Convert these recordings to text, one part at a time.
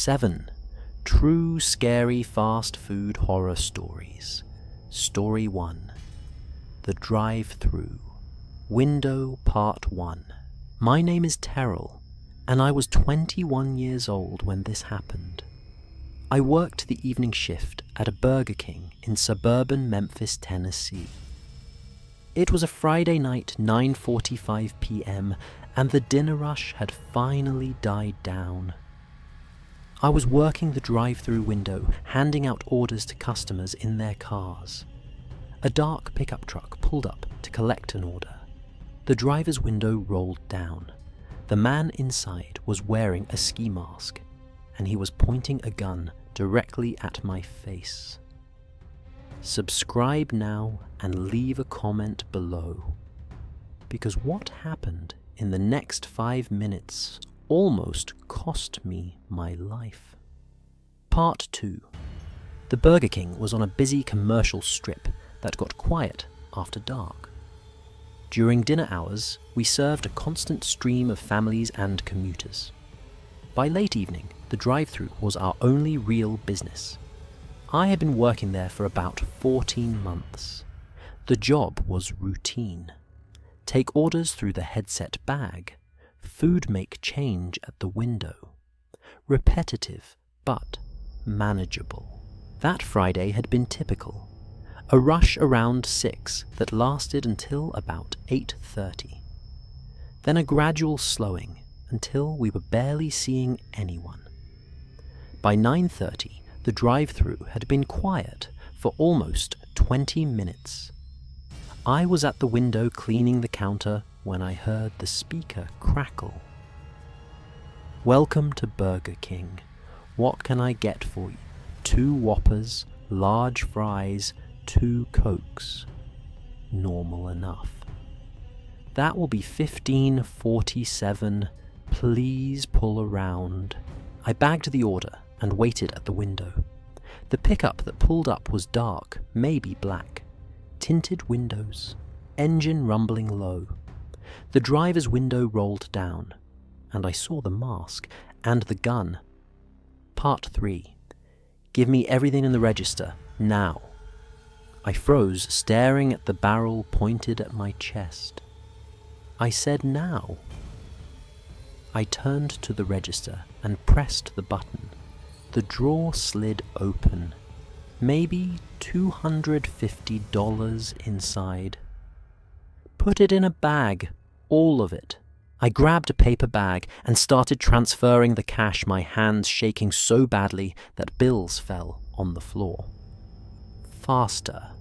7 True Scary Fast Food Horror Stories. Story 1. The Drive-thru. Window Part 1. My name is Terrell, and I was 21 years old when this happened. I worked the evening shift at a Burger King in suburban Memphis, Tennessee. It was a Friday night, 9:45 p.m., and the dinner rush had finally died down. I was working the drive-thru window, handing out orders to customers in their cars. A dark pickup truck pulled up to collect an order. The driver's window rolled down. The man inside was wearing a ski mask, and he was pointing a gun directly at my face. Subscribe now and leave a comment below, because what happened in the next 5 minutes almost cost me my life. Part 2. The Burger King was on a busy commercial strip that got quiet after dark. During dinner hours, we served a constant stream of families and commuters. By late evening, the drive-thru was our only real business. I had been working there for about 14 months. The job was routine. Take orders through the headset bag. Food make change at the window. Repetitive, but manageable. That Friday had been typical. A rush around 6 that lasted until about 8:30. Then a gradual slowing until we were barely seeing anyone. By 9:30, the drive-thru had been quiet for almost 20 minutes. I was at the window cleaning the counter when I heard the speaker crackle. "Welcome to Burger King. What can I get for you? 2 Whoppers, large fries, 2 Cokes. Normal enough. That will be $15.47. Please pull around." I bagged the order and waited at the window. The pickup that pulled up was dark, maybe black. Tinted windows, engine rumbling low. The driver's window rolled down, and I saw the mask and the gun. Part 3. Give me everything in the register, now. I froze, staring at the barrel pointed at my chest. I said now. I turned to the register and pressed the button. The drawer slid open. Maybe $250 inside. "Put it in a bag, all of it." I grabbed a paper bag and started transferring the cash, my hands shaking so badly that bills fell on the floor. "Faster."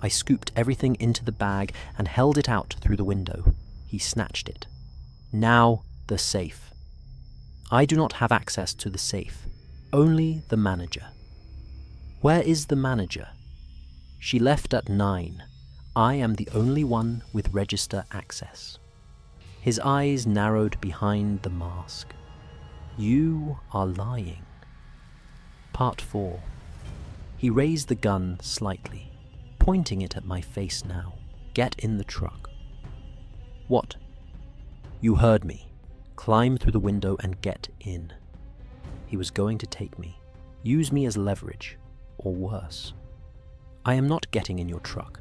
I scooped everything into the bag and held it out through the window. He snatched it. "Now the safe." "I do not have access to the safe. Only the manager." "Where is the manager?" "She left at 9. I am the only one with register access." His eyes narrowed behind the mask. "You are lying." Part 4. He raised the gun slightly, pointing it at my face now. "Get in the truck." "What?" "You heard me. Climb through the window and get in." He was going to take me, use me as leverage, or worse. "I am not getting in your truck."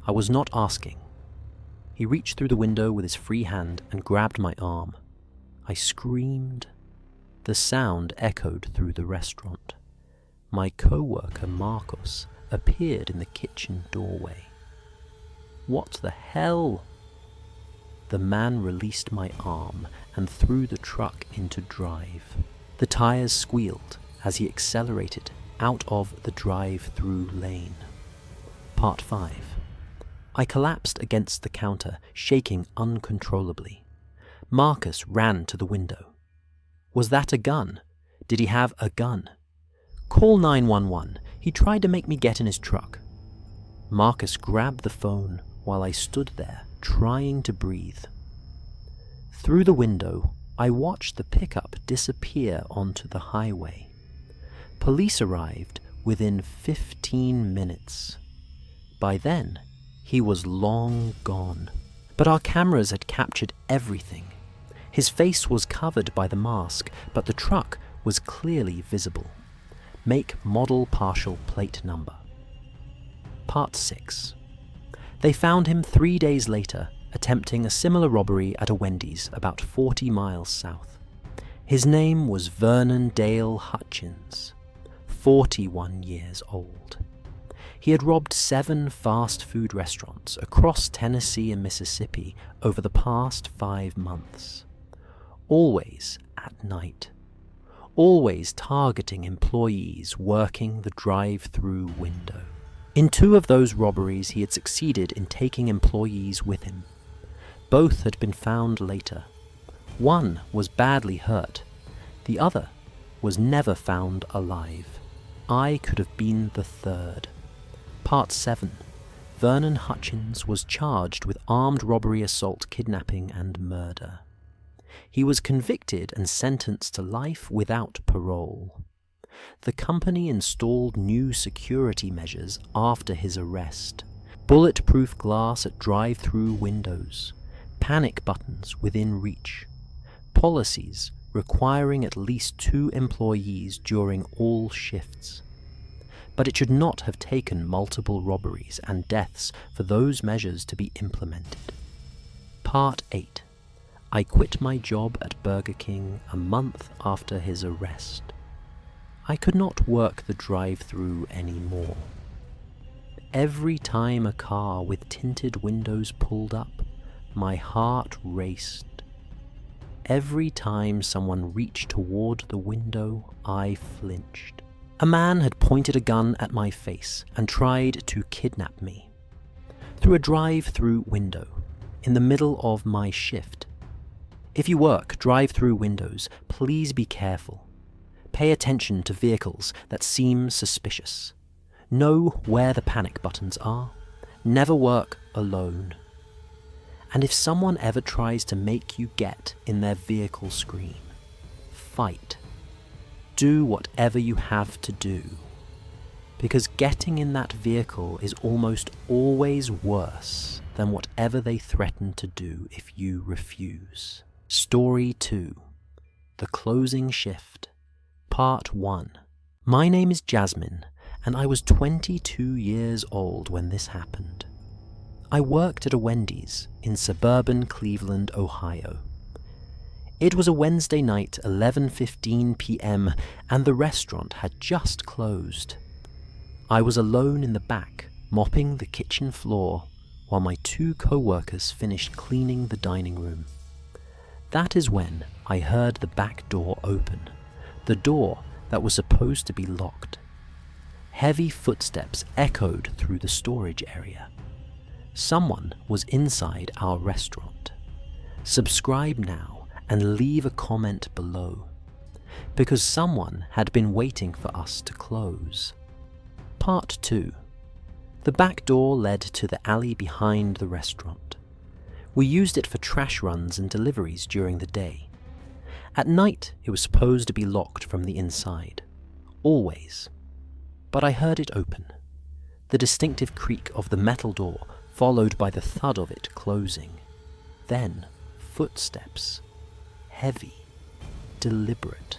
I was not asking. He reached through the window with his free hand and grabbed my arm. I screamed. The sound echoed through the restaurant. My co-worker Marcos appeared in the kitchen doorway. "What the hell?" The man released my arm and threw the truck into drive. The tires squealed as he accelerated out of the drive-thru lane. Part 5. I collapsed against the counter, shaking uncontrollably. Marcus ran to the window. Was that a gun? Did he have a gun? "Call 911. He tried to make me get in his truck." Marcus grabbed the phone while I stood there, trying to breathe. Through the window, I watched the pickup disappear onto the highway. Police arrived within 15 minutes. By then, he was long gone. But our cameras had captured everything. His face was covered by the mask, but the truck was clearly visible. Make, model, partial, plate number. Part 6. They found him 3 days later, attempting a similar robbery at a Wendy's about 40 miles south. His name was Vernon Dale Hutchins, 41 years old. He had robbed 7 fast food restaurants across Tennessee and Mississippi over the past 5 months. Always at night. Always targeting employees working the drive-thru window. In 2 of those robberies he had succeeded in taking employees with him. Both had been found later. One was badly hurt. The other was never found alive. I could have been the third. Part 7. Vernon Hutchins was charged with armed robbery, assault, kidnapping, and murder. He was convicted and sentenced to life without parole. The company installed new security measures after his arrest. Bulletproof glass at drive-thru windows. Panic buttons within reach. Policies requiring at least 2 employees during all shifts. But it should not have taken multiple robberies and deaths for those measures to be implemented. Part 8. I quit my job at Burger King a month after his arrest. I could not work the drive-thru anymore. Every time a car with tinted windows pulled up, my heart raced. Every time someone reached toward the window, I flinched. A man had pointed a gun at my face and tried to kidnap me. Through a drive-thru window, in the middle of my shift. If you work drive-thru windows, please be careful. Pay attention to vehicles that seem suspicious. Know where the panic buttons are. Never work alone. And if someone ever tries to make you get in their vehicle screen, fight. Do whatever you have to do. Because getting in that vehicle is almost always worse than whatever they threaten to do if you refuse. Story 2. The Closing Shift. Part 1. My name is Jasmine, and I was 22 years old when this happened. I worked at a Wendy's in suburban Cleveland, Ohio. It was a Wednesday night, 11:15 p.m., and the restaurant had just closed. I was alone in the back, mopping the kitchen floor, while my 2 co-workers finished cleaning the dining room. That is when I heard the back door open, the door that was supposed to be locked. Heavy footsteps echoed through the storage area. Someone was inside our restaurant. Subscribe now and leave a comment below, because someone had been waiting for us to close. Part 2. The back door led to the alley behind the restaurant. We used it for trash runs and deliveries during the day. At night, it was supposed to be locked from the inside. Always. But I heard it open. The distinctive creak of the metal door, followed by the thud of it closing. Then, footsteps. Heavy, deliberate,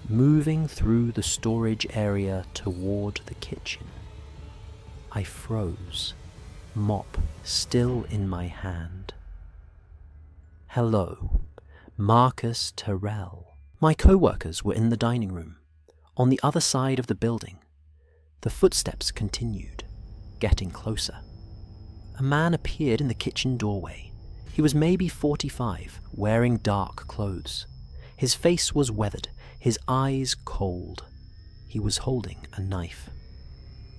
moving through the storage area toward the kitchen. I froze, mop still in my hand. Hello, Marcus Terrell. My co-workers were in the dining room, on the other side of the building. The footsteps continued, getting closer. A man appeared in the kitchen doorway. He was maybe 45, wearing dark clothes. His face was weathered, his eyes cold. He was holding a knife.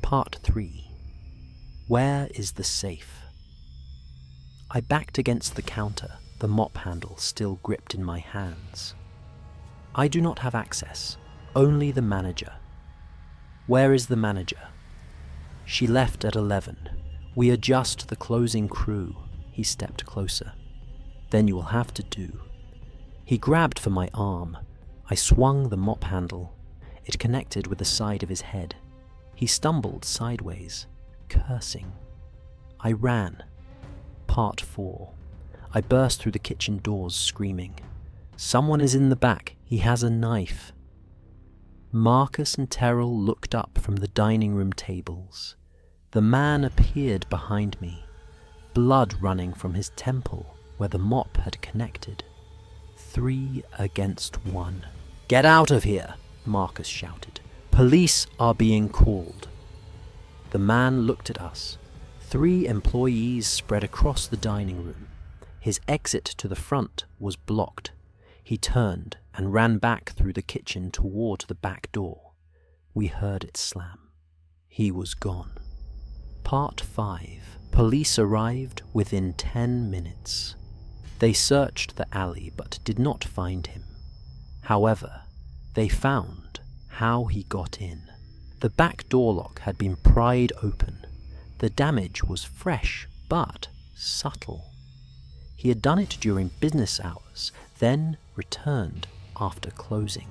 Part 3. Where is the safe? I backed against the counter, the mop handle still gripped in my hands. I do not have access, only the manager. Where is the manager? She left at 11. We are just the closing crew. He stepped closer. Then you will have to do. He grabbed for my arm. I swung the mop handle. It connected with the side of his head. He stumbled sideways, cursing. I ran. Part 4. I burst through the kitchen doors screaming. Someone is in the back. He has a knife. Marcus and Terrell looked up from the dining room tables. The man appeared behind me, blood running from his temple where the mop had connected. 3 against 1. "Get out of here!" Marcus shouted. "Police are being called." The man looked at us. 3 employees spread across the dining room. His exit to the front was blocked. He turned and ran back through the kitchen toward the back door. We heard it slam. He was gone. Part 5. Police arrived within 10 minutes. They searched the alley but did not find him. However, they found how he got in. The back door lock had been pried open. The damage was fresh but subtle. He had done it during business hours, then returned after closing.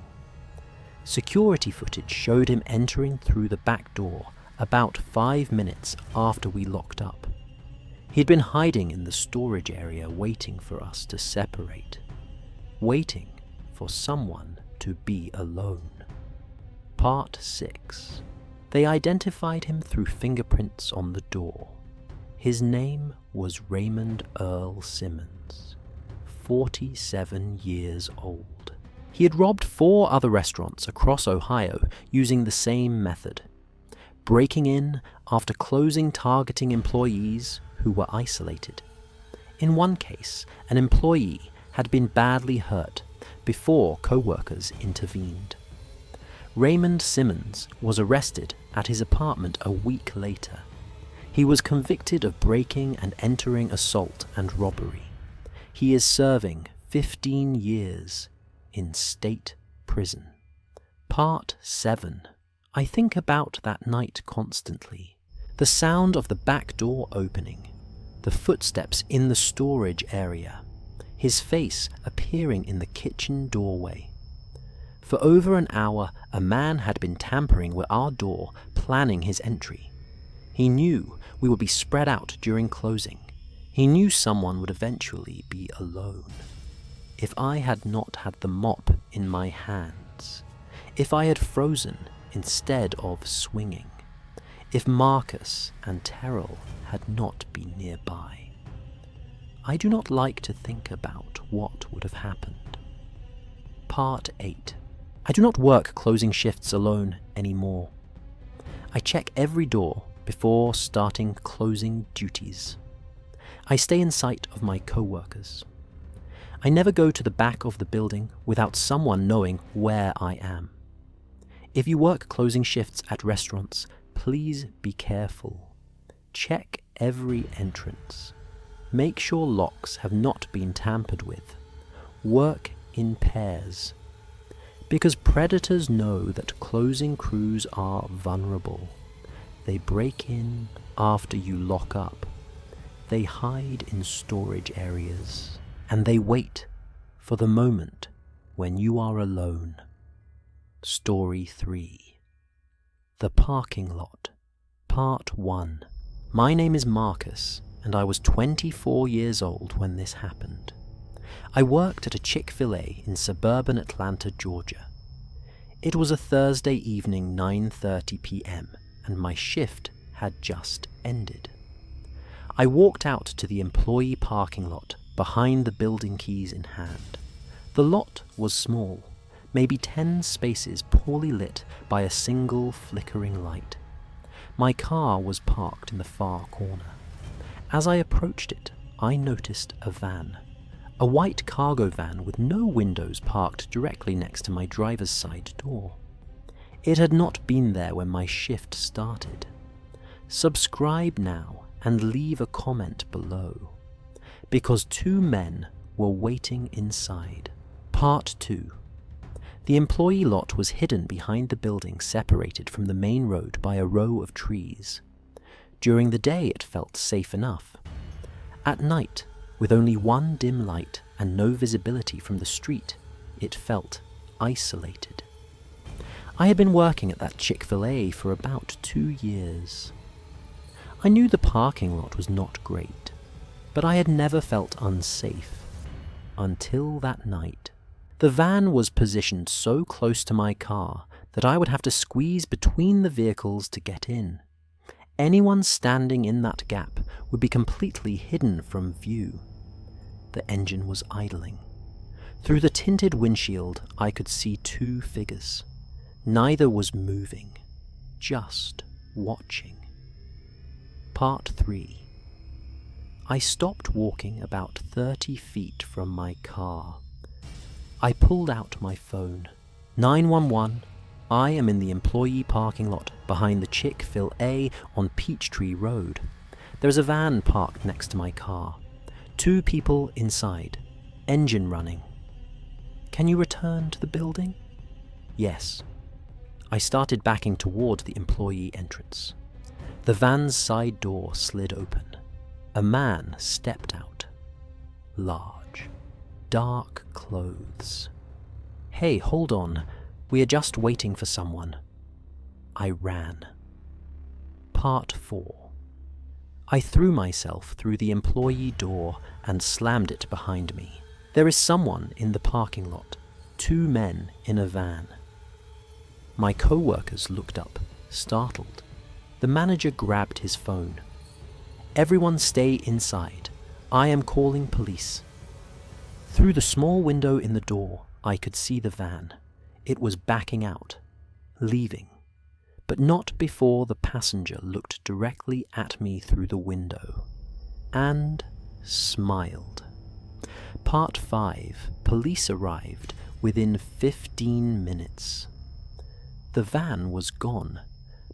Security footage showed him entering through the back door about 5 minutes after we locked up. He'd been hiding in the storage area waiting for us to separate, waiting for someone to be alone. Part 6. They identified him through fingerprints on the door. His name was Raymond Earl Simmons, 47 years old. He had robbed 4 other restaurants across Ohio using the same method, breaking in after closing, targeting employees who were isolated. In one case, an employee had been badly hurt before co-workers intervened. Raymond Simmons was arrested at his apartment a week later. He was convicted of breaking and entering assault and robbery. He is serving 15 years in state prison. Part 7. I think about that night constantly. The sound of the back door opening, the footsteps in the storage area, his face appearing in the kitchen doorway. For over an hour, a man had been tampering with our door, planning his entry. He knew we would be spread out during closing. He knew someone would eventually be alone. If I had not had the mop in my hands, if I had frozen instead of swinging, if Marcus and Terrell had not been nearby, I do not like to think about what would have happened. Part 8. I do not work closing shifts alone anymore. I check every door before starting closing duties. I stay in sight of my co-workers. I never go to the back of the building without someone knowing where I am. If you work closing shifts at restaurants, please be careful. Check every entrance. Make sure locks have not been tampered with. Work in pairs. Because predators know that closing crews are vulnerable. They break in after you lock up. They hide in storage areas. And they wait for the moment when you are alone. Story 3. The Parking Lot. Part 1. My name is Marcus, and I was 24 years old when this happened. I worked at a Chick-fil-A in suburban Atlanta, Georgia. It was a Thursday evening, 9:30 p.m., and my shift had just ended. I walked out to the employee parking lot behind the building, keys in hand. The lot was small, maybe 10 spaces poorly lit by a single flickering light. My car was parked in the far corner. As I approached it, I noticed a van. A white cargo van with no windows parked directly next to my driver's side door. It had not been there when my shift started. Subscribe now and leave a comment below, because 2 men were waiting inside. Part 2. The employee lot was hidden behind the building, separated from the main road by a row of trees. During the day it felt safe enough. At night, with only one dim light and no visibility from the street, it felt isolated. I had been working at that Chick-fil-A for about 2 years. I knew the parking lot was not great, but I had never felt unsafe. Until that night. The van was positioned so close to my car that I would have to squeeze between the vehicles to get in. Anyone standing in that gap would be completely hidden from view. The engine was idling. Through the tinted windshield, I could see two figures. Neither was moving, just watching. Part 3. I stopped walking about 30 feet from my car. I pulled out my phone. 911, I am in the employee parking lot behind the Chick-fil-A on Peachtree Road. There is a van parked next to my car. 2 people inside, engine running. Can you return to the building? Yes. I started backing toward the employee entrance. The van's side door slid open. A man stepped out. Large, dark clothes. Hey, hold on. We are just waiting for someone. I ran. Part 4. I threw myself through the employee door and slammed it behind me. There is someone in the parking lot. 2 men in a van. My co-workers looked up, startled. The manager grabbed his phone. Everyone stay inside. I am calling police. Through the small window in the door, I could see the van. It was backing out, leaving, but not before the passenger looked directly at me through the window, and smiled. Part 5. Police arrived within 15 minutes. The van was gone,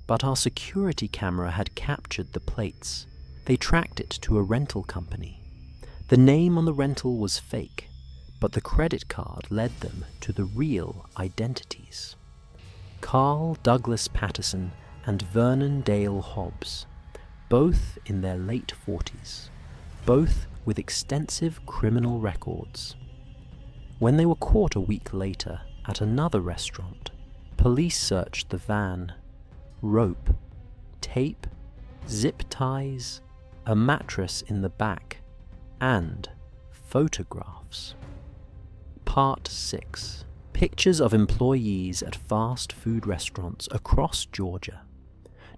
but our security camera had captured the plates. They tracked it to a rental company. The name on the rental was fake, but the credit card led them to the real identities. Carl Douglas Patterson and Vernon Dale Hobbs, both in their late 40s, both with extensive criminal records. When they were caught a week later at another restaurant, police searched the van. Rope, tape, zip ties, a mattress in the back, and photographs. Part 6. Pictures of employees at fast food restaurants across Georgia.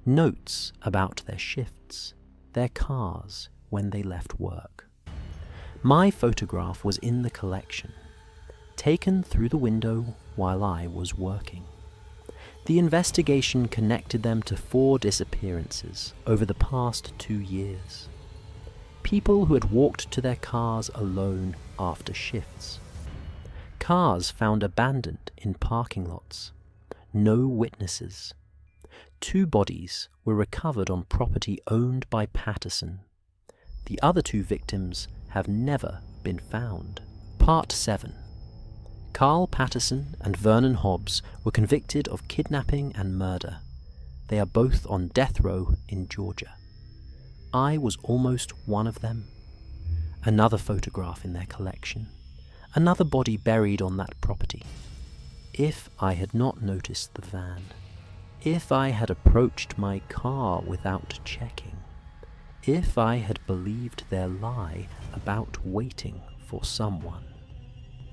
Notes about their shifts, their cars when they left work. My photograph was in the collection, taken through the window while I was working. The investigation connected them to 4 disappearances over the past 2 years. People who had walked to their cars alone after shifts. Cars found abandoned in parking lots. No witnesses. 2 bodies were recovered on property owned by Patterson. The other 2 victims have never been found. Part 7. Carl Patterson and Vernon Hobbs were convicted of kidnapping and murder. They are both on death row in Georgia. I was almost one of them. Another photograph in their collection. Another body buried on that property. If I had not noticed the van, if I had approached my car without checking, if I had believed their lie about waiting for someone.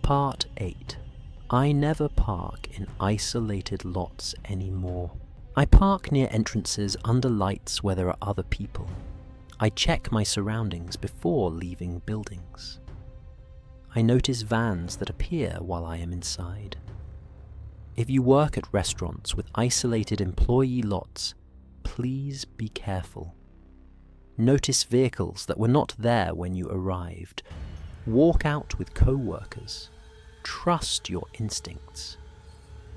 Part 8. I never park in isolated lots anymore. I park near entrances under lights where there are other people. I check my surroundings before leaving buildings. I notice vans that appear while I am inside. If you work at restaurants with isolated employee lots, please be careful. Notice vehicles that were not there when you arrived. Walk out with co-workers. Trust your instincts.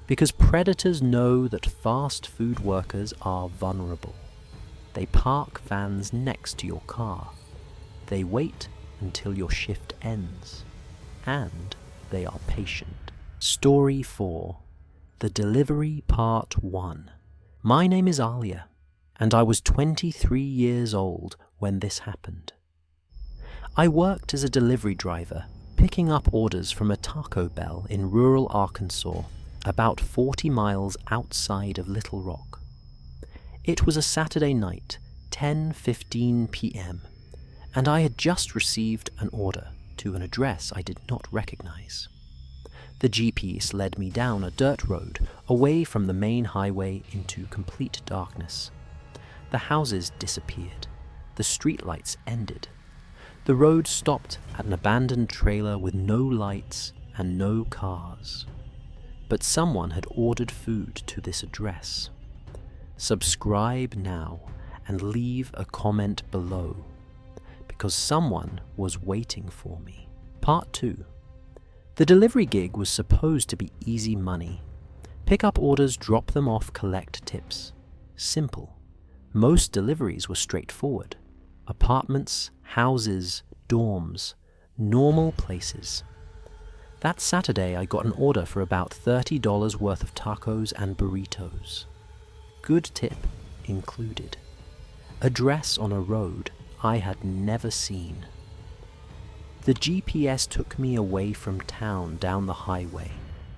Because predators know that fast food workers are vulnerable. They park vans next to your car. They wait until your shift ends. And they are patient. Story 4. The Delivery Part 1. My name is Alia, and I was 23 years old when this happened. I worked as a delivery driver, picking up orders from a Taco Bell in rural Arkansas, about 40 miles outside of Little Rock. It was a Saturday night, 10:15 p.m., and I had just received an order to an address I did not recognize. The GPS led me down a dirt road away from the main highway into complete darkness. The houses disappeared. The streetlights ended. The road stopped at an abandoned trailer with no lights and no cars. But someone had ordered food to this address. Subscribe now and leave a comment below, because someone was waiting for me. Part 2. The delivery gig was supposed to be easy money. Pick up orders, drop them off, collect tips. Simple. Most deliveries were straightforward. Apartments, houses, dorms, normal places. That Saturday I got an order for about $30 worth of tacos and burritos. Good tip included. Address on a road I had never seen. The GPS took me away from town down the highway,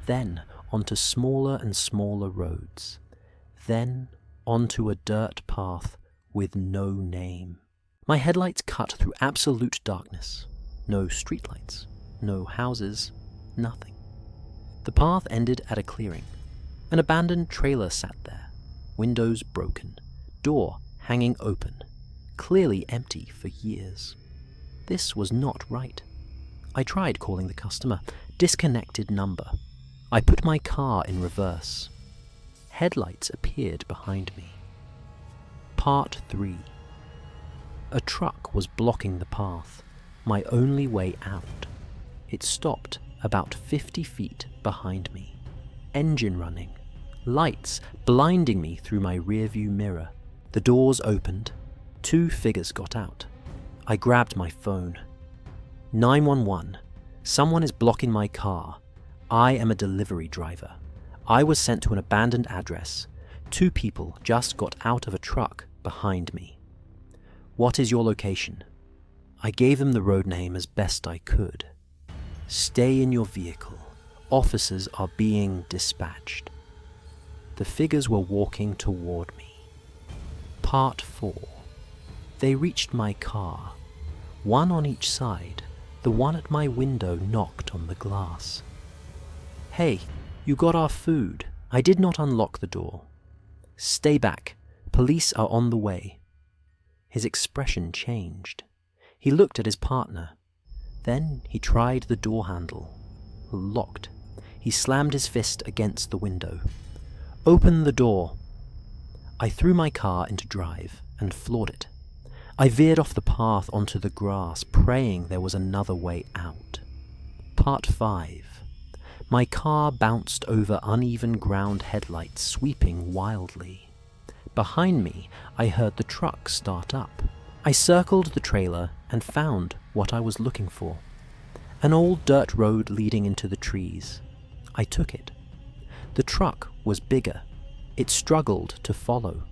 then onto smaller and smaller roads, then onto a dirt path with no name. My headlights cut through absolute darkness. No streetlights, no houses, nothing. The path ended at a clearing. An abandoned trailer sat there, windows broken, door hanging open, clearly empty for years. This was not right. I tried calling the customer. Disconnected number. I put my car in reverse. Headlights appeared behind me. Part 3. A truck was blocking the path, my only way out. It stopped about 50 feet behind me. Engine running. Lights blinding me through my rearview mirror. The doors opened. 2 figures got out. I grabbed my phone. 911. Someone is blocking my car. I am a delivery driver. I was sent to an abandoned address. 2 people just got out of a truck behind me. What is your location? I gave them the road name as best I could. Stay in your vehicle. Officers are being dispatched. The figures were walking toward me. Part 4. They reached my car. 1 on each side. The one at my window knocked on the glass. Hey, you got our food. I did not unlock the door. Stay back. Police are on the way. His expression changed. He looked at his partner. Then he tried the door handle. Locked. He slammed his fist against the window. Open the door. I threw my car into drive and floored it. I veered off the path onto the grass, praying there was another way out. Part 5. My car bounced over uneven ground, headlights sweeping wildly. Behind me, I heard the truck start up. I circled the trailer and found what I was looking for. An old dirt road leading into the trees. I took it. The truck was bigger. It struggled to follow.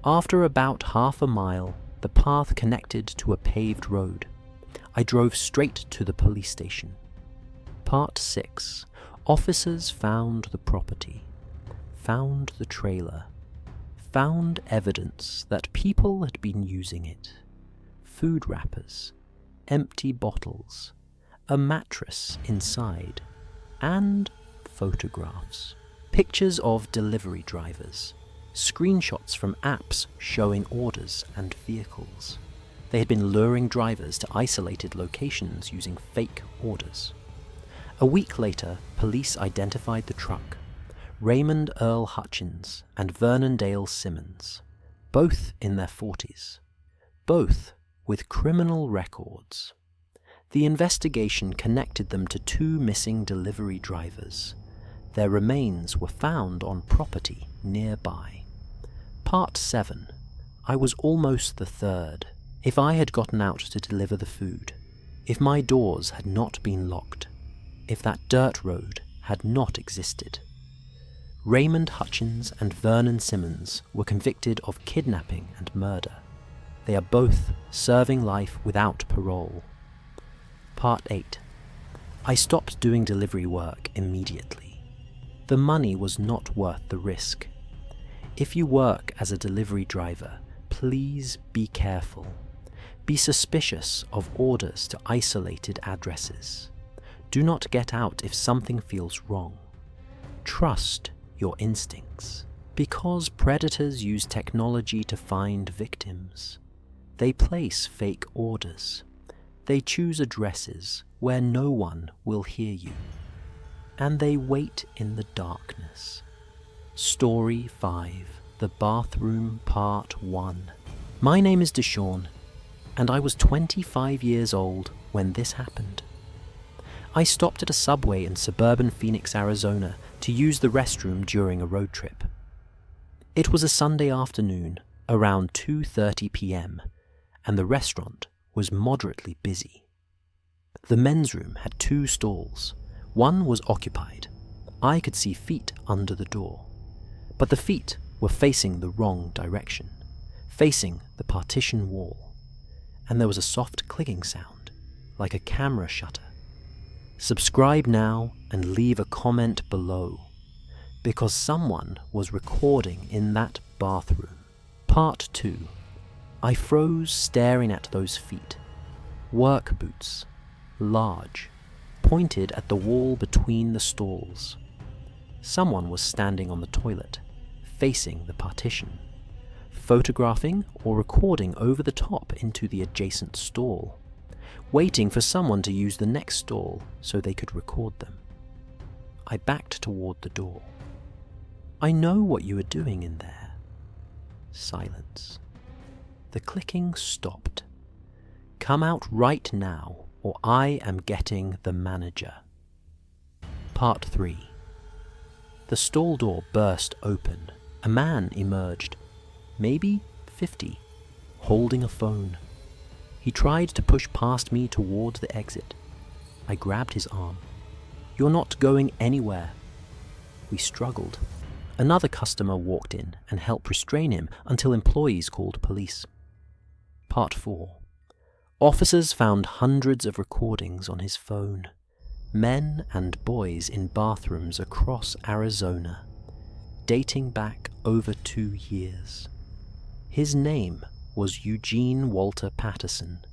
After about half a mile, the path connected to a paved road. I drove straight to the police station. Part 6. Officers found the property, found the trailer, found evidence that people had been using it. Food wrappers, empty bottles, a mattress inside, and photographs. Pictures of delivery drivers. Screenshots from apps showing orders and vehicles. They had been luring drivers to isolated locations using fake orders. A week later, police identified the truck. Raymond Earl Hutchins and Vernon Dale Simmons, both in their 40s, both with criminal records. The investigation connected them to 2 missing delivery drivers. Their remains were found on property nearby. Part 7. I was almost the 3rd. If I had gotten out to deliver the food, if my doors had not been locked, if that dirt road had not existed. Raymond Hutchins and Vernon Simmons were convicted of kidnapping and murder. They are both serving life without parole. Part 8. I stopped doing delivery work immediately. The money was not worth the risk. If you work as a delivery driver, please be careful. Be suspicious of orders to isolated addresses. Do not get out if something feels wrong. Trust your instincts. Because predators use technology to find victims, they place fake orders. They choose addresses where no one will hear you. And they wait in the darkness. Story 5, The Bathroom Part 1. My name is Deshawn, and I was 25 years old when this happened. I stopped at a Subway in suburban Phoenix, Arizona to use the restroom during a road trip. It was a Sunday afternoon, around 2:30 p.m., and the restaurant was moderately busy. The men's room had 2 stalls. One was occupied. I could see feet under the door, but the feet were facing the wrong direction, facing the partition wall, and there was a soft clicking sound, like a camera shutter. Subscribe now and leave a comment below, because someone was recording in that bathroom. Part 2. I froze staring at those feet. Work boots, large, pointed at the wall between the stalls. Someone was standing on the toilet, facing the partition, photographing or recording over the top into the adjacent stall, waiting for someone to use the next stall so they could record them. I backed toward the door. I know what you are doing in there. Silence. The clicking stopped. Come out right now, or I am getting the manager. Part 3. The stall door burst open. A man emerged, maybe 50, holding a phone. He tried to push past me toward the exit. I grabbed his arm. You're not going anywhere. We struggled. Another customer walked in and helped restrain him until employees called police. Part 4. Officers found hundreds of recordings on his phone. Men and boys in bathrooms across Arizona, dating back over 2 years. His name was Eugene Walter Patterson,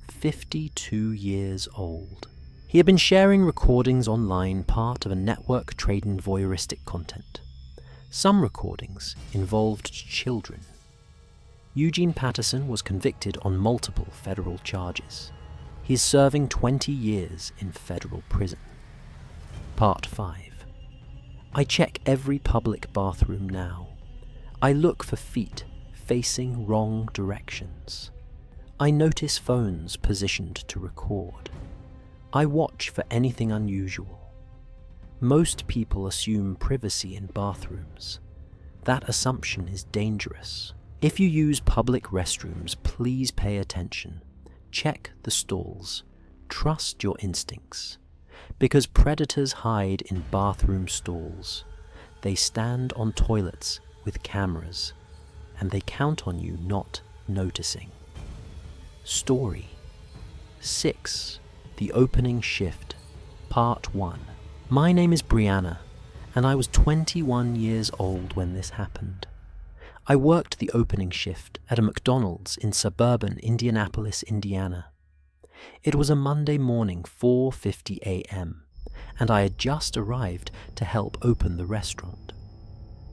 52 years old. He had been sharing recordings online, part of a network trading voyeuristic content. Some recordings involved children. Eugene Patterson was convicted on multiple federal charges. He is serving 20 years in federal prison. Part 5. I check every public bathroom now. I look for feet facing wrong directions. I notice phones positioned to record. I watch for anything unusual. Most people assume privacy in bathrooms. That assumption is dangerous. If you use public restrooms, please pay attention. Check the stalls. Trust your instincts. Because predators hide in bathroom stalls. They stand on toilets with cameras, and they count on you not noticing. Story 6. The Opening Shift, Part 1. My name is Brianna, and I was 21 years old when this happened. I worked the opening shift at a McDonald's in suburban Indianapolis, Indiana. It was a Monday morning, 4:50 a.m., and I had just arrived to help open the restaurant.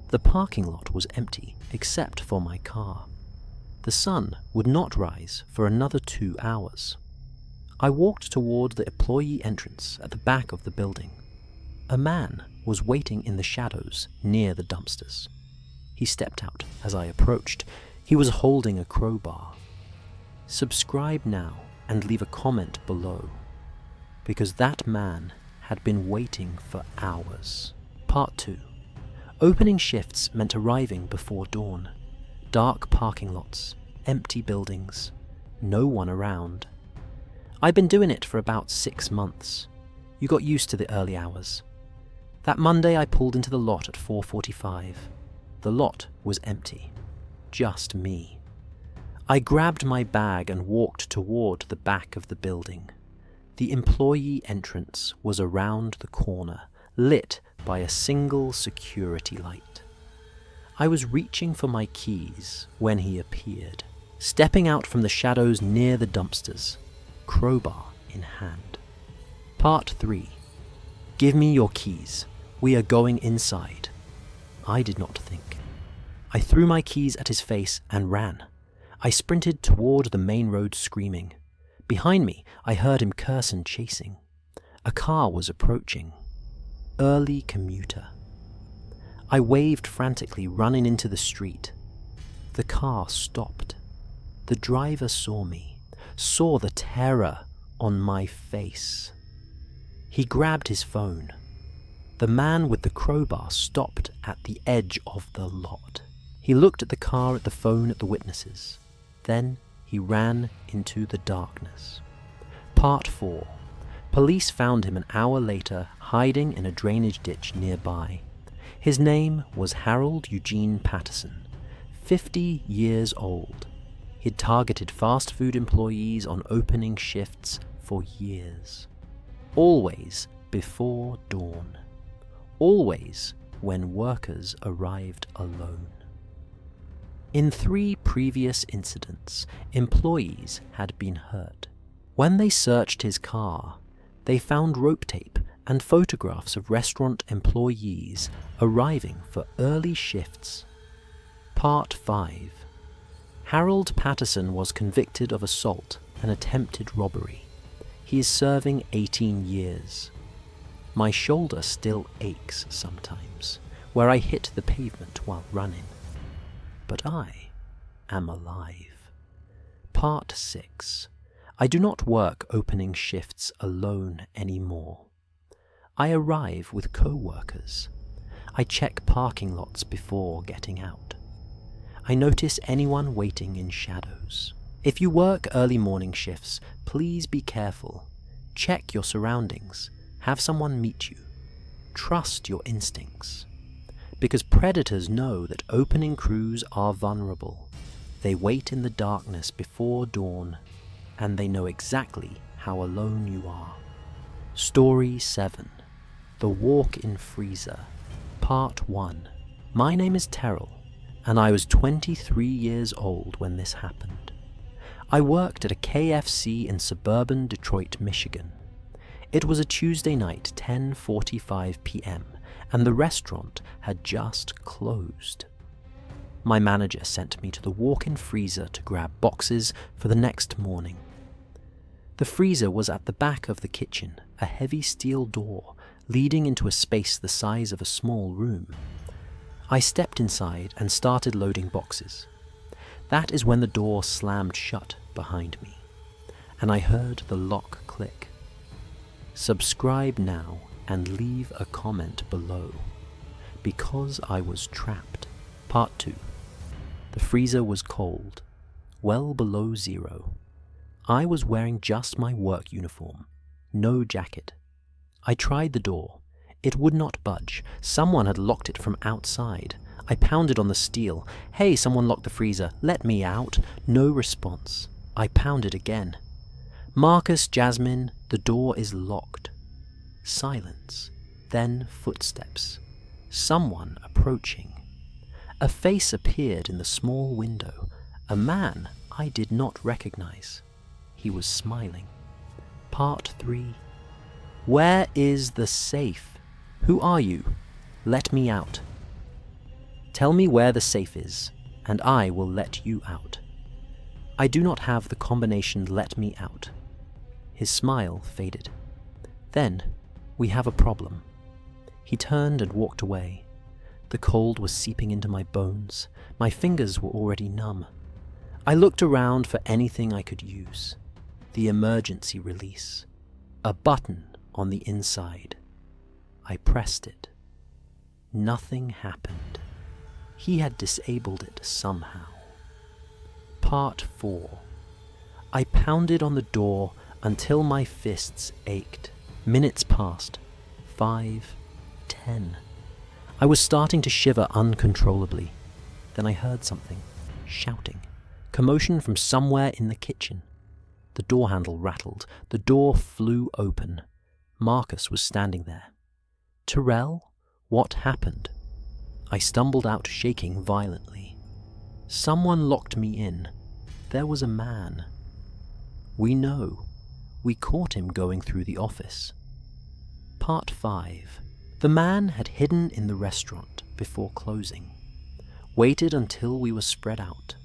The parking lot was empty, except for my car. The sun would not rise for another 2 hours. I walked toward the employee entrance at the back of the building. A man was waiting in the shadows near the dumpsters. He stepped out as I approached. He was holding a crowbar. Subscribe now and leave a comment below, because that man had been waiting for hours. Part 2. Opening shifts meant arriving before dawn. Dark parking lots, empty buildings, no one around. I'd been doing it for about 6 months. You got used to the early hours. That Monday I pulled into the lot at 4:45. The lot was empty. Just me. I grabbed my bag and walked toward the back of the building. The employee entrance was around the corner, lit by a single security light. I was reaching for my keys when he appeared, stepping out from the shadows near the dumpsters, crowbar in hand. Part 3. Give me your keys. We are going inside. I did not think. I threw my keys at his face and ran. I sprinted toward the main road screaming. Behind me, I heard him curse and chasing. A car was approaching. Early commuter. I waved frantically, running into the street. The car stopped. The driver saw me, saw the terror on my face. He grabbed his phone. The man with the crowbar stopped at the edge of the lot. He looked at the car, at the phone, at the witnesses. Then he ran into the darkness. Part 4. Police found him an hour later, hiding in a drainage ditch nearby. His name was Harold Eugene Patterson, 50 years old. He'd targeted fast food employees on opening shifts for years. Always before dawn. Always when workers arrived alone. In 3 previous incidents, employees had been hurt. When they searched his car, they found rope tape and photographs of restaurant employees arriving for early shifts. Part 5. Harold Patterson was convicted of assault and attempted robbery. He is serving 18 years. My shoulder still aches sometimes, where I hit the pavement while running. But I am alive. Part 6. I do not work opening shifts alone anymore. I arrive with co-workers. I check parking lots before getting out. I notice anyone waiting in shadows. If you work early morning shifts, please be careful. Check your surroundings. Have someone meet you. Trust your instincts. Because predators know that opening crews are vulnerable. They wait in the darkness before dawn, and they know exactly how alone you are. Story 7. The Walk-in Freezer. Part 1. My name is Terrell, and I was 23 years old when this happened. I worked at a KFC in suburban Detroit, Michigan. It was a Tuesday night, 10:45 p.m., and the restaurant had just closed. My manager sent me to the walk-in freezer to grab boxes for the next morning. The freezer was at the back of the kitchen, a heavy steel door leading into a space the size of a small room. I stepped inside and started loading boxes. That is when the door slammed shut behind me, and I heard the lock click. Subscribe now and leave a comment below. Because I was trapped. Part 2. The freezer was cold, well below zero. I was wearing just my work uniform, no jacket. I tried the door. It would not budge. Someone had locked it from outside. I pounded on the steel. Hey, someone locked the freezer. Let me out. No response. I pounded again. Marcus, Jasmine, the door is locked. Silence. Then footsteps. Someone approaching. A face appeared in the small window. A man I did not recognize. He was smiling. Part 3. Where is the safe? Who are you? Let me out. Tell me where the safe is, and I will let you out. I do not have the combination let me out. His smile faded. Then, we have a problem. He turned and walked away. The cold was seeping into my bones. My fingers were already numb. I looked around for anything I could use. The emergency release. A button on the inside. I pressed it. Nothing happened. He had disabled it somehow. Part 4. I pounded on the door until my fists ached. Minutes passed. 5, 10. I was starting to shiver uncontrollably. Then I heard something. Shouting. Commotion from somewhere in the kitchen. The door handle rattled. The door flew open. Marcus was standing there. Terrell? What happened? I stumbled out, shaking violently. Someone locked me in. There was a man. We know. We caught him going through the office. Part 5. The man had hidden in the restaurant before closing, waited until we were spread out,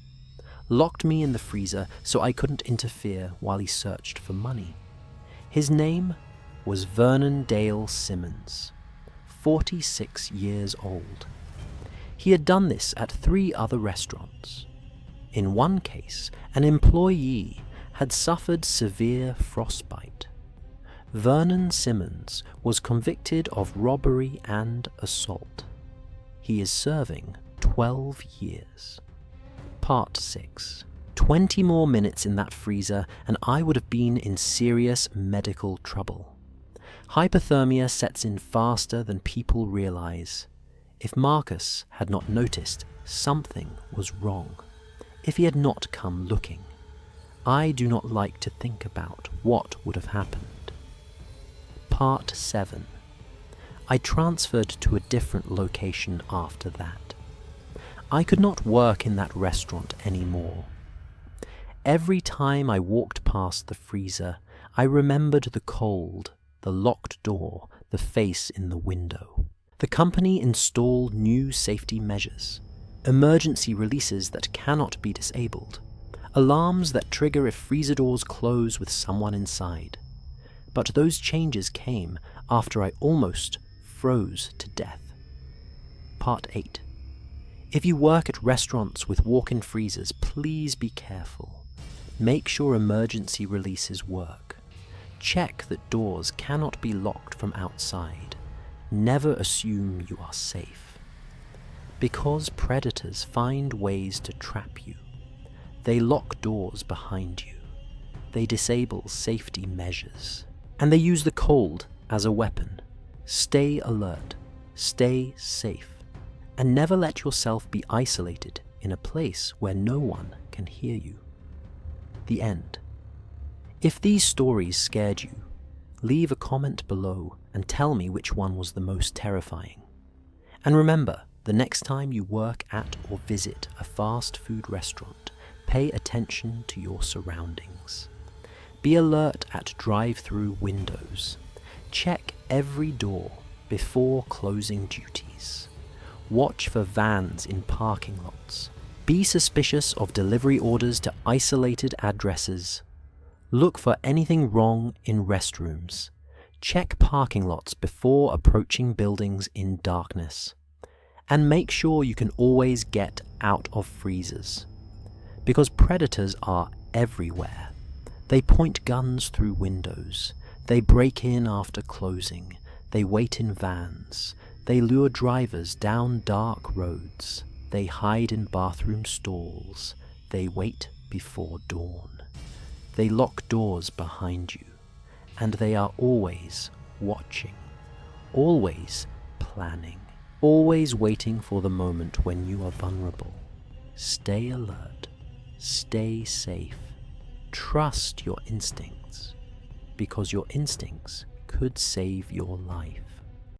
locked me in the freezer so I couldn't interfere while he searched for money. His name was Vernon Dale Simmons, 46 years old. He had done this at 3 other restaurants. In one case, an employee had suffered severe frostbite. Vernon Simmons was convicted of robbery and assault. He is serving 12 years. Part 6. 20 more minutes in that freezer and I would have been in serious medical trouble. Hypothermia sets in faster than people realize. If Marcus had not noticed, something was wrong. If he had not come looking, I do not like to think about what would have happened. Part 7. I transferred to a different location after that. I could not work in that restaurant anymore. Every time I walked past the freezer, I remembered the cold, the locked door, the face in the window. The company installed new safety measures, emergency releases that cannot be disabled, alarms that trigger if freezer doors close with someone inside. But those changes came after I almost froze to death. Part 8. If you work at restaurants with walk-in freezers, please be careful. Make sure emergency releases work. Check that doors cannot be locked from outside. Never assume you are safe. Because predators find ways to trap you. They lock doors behind you. They disable safety measures. And they use the cold as a weapon. Stay alert. Stay safe. And never let yourself be isolated in a place where no one can hear you. The end. If these stories scared you, leave a comment below and tell me which one was the most terrifying. And remember, the next time you work at or visit a fast food restaurant, pay attention to your surroundings. Be alert at drive-thru windows. Check every door before closing duties. Watch for vans in parking lots. Be suspicious of delivery orders to isolated addresses. Look for anything wrong in restrooms. Check parking lots before approaching buildings in darkness. And make sure you can always get out of freezers. Because predators are everywhere. They point guns through windows. They break in after closing. They wait in vans. They lure drivers down dark roads. They hide in bathroom stalls. They wait before dawn. They lock doors behind you. And they are always watching. Always planning. Always waiting for the moment when you are vulnerable. Stay alert. Stay safe. Trust your instincts, because your instincts could save your life.